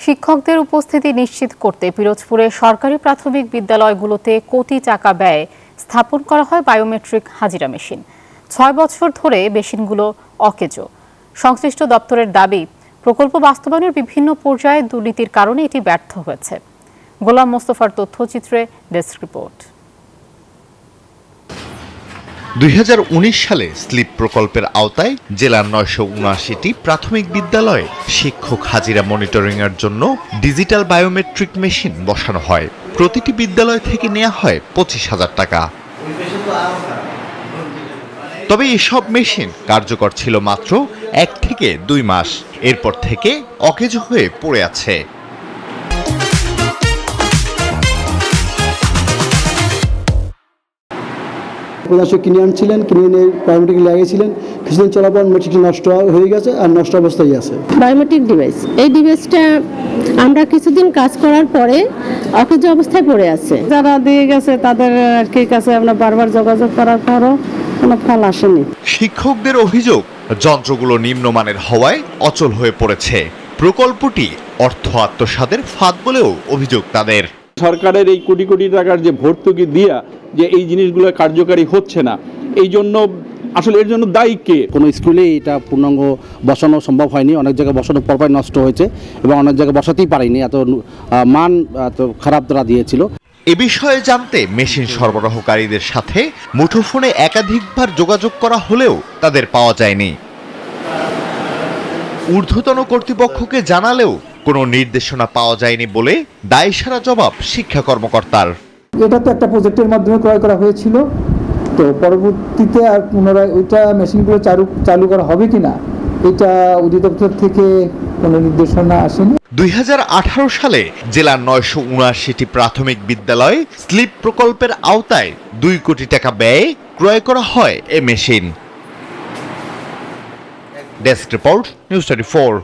শিক্ষকদের উপস্থিতি নিশ্চিত করতে পিরোজপুরে সরকারি প্রাথমিক বিদ্যালয়গুলোতে কোটি টাকা ব্যয়ে স্থাপন করা হয় বায়োমেট্রিক হাজিরা মেশিন। ৬ বছর ধরে মেশিনগুলো অকেজো। সংশ্লিষ্ট দপ্তরের দাবি, প্রকল্প বাস্তবায়নের বিভিন্ন পর্যায়ে দুর্নীতির কারণে এটি ব্যর্থ হয়েছে। গোলাম মোস্তফার তথ্যচিত্রে ডেস্ক রিপোর্ট। ২০১৯ সালে স্লিপ প্রকল্পের আওতায় জেলার ৯৭৯টি প্রাথমিক বিদ্যালয়ে শিক্ষক হাজিরা মনিটরিংয়ের জন্য ডিজিটাল বায়োমেট্রিক মেশিন বসানো হয়। প্রতিটি বিদ্যালয় থেকে নেওয়া হয় ২৫,০০০ টাকা। তবে এসব মেশিন কার্যকর ছিল মাত্র ১ থেকে ২ মাস। এরপর থেকে অকেজো হয়ে পড়ে আছে। প্রধান কিনে আনছিলেন, কিনে এনে বায়োমেট্রিক লাগিয়েছিলেন। কিছুদিন চলার পর মেট্রিকটি নষ্ট হয়ে গেছে আর নষ্ট অবস্থায় আছে। বায়োমেট্রিক ডিভাইস, এই ডিভাইসটা আমরা কিছুদিন কাজ করার পরে অকেজো অবস্থায় পড়ে আছে। যারা দিয়ে গেছে তাদের কাছে আমরা বারবার যোগাযোগ করার পরও কোনো ফল আসেনি। শিক্ষকদের অভিযোগ, যন্ত্রগুলো নিম্নমানের হওয়ায় অচল হয়ে পড়েছে। প্রকল্পটি অর্থ আত্মসাতের ফাঁদ বলেও অভিযোগ তাদের। সরকারের এই কোটি কোটি টাকার যে ভর্তুকি দিয়া যে এই জিনিসগুলো কার্যকারী হচ্ছে না, এই জন্য আসলে এর জন্য দায়ী কে? কোনো স্কুলে এটা পূর্ণাঙ্গ বসানো সম্ভব হয়নি। অনেক জায়গায় বসানো পরপর নষ্ট হয়েছে এবং অনেক জায়গায় বসাতেই পারেনি, এত মান এত খারাপ তারা দিয়েছিল। এ বিষয়ে জানতে মেশিন সরবরাহকারীদের সাথে মুঠোফোনে একাধিকবার যোগাযোগ করা হলেও তাদের পাওয়া যায়নি। ঊর্ধ্বতন কর্তৃপক্ষকে জানালেও কোনো নির্দেশনা পাওয়া যায়নি বলে দায়সারা জবাব শিক্ষা কর্মকর্তার। এটা তো একটা প্রজেক্টের মাধ্যমে ক্রয় করা হয়েছিল, তো পরবর্তীতে আর পুনরায় ওইটা মেশিনগুলো চালু করা হবে কিনা এটা অধিদপ্তর থেকে কোনো নির্দেশনা আসেনি। ২০১৮ সালে জেলার ৯৭৯টি প্রাথমিক বিদ্যালয় স্লিপ প্রকল্পের আওতায় ২ কোটি টাকা ব্যয়ে ক্রয় করা হয় এ মেশিন। Desk report, news 24।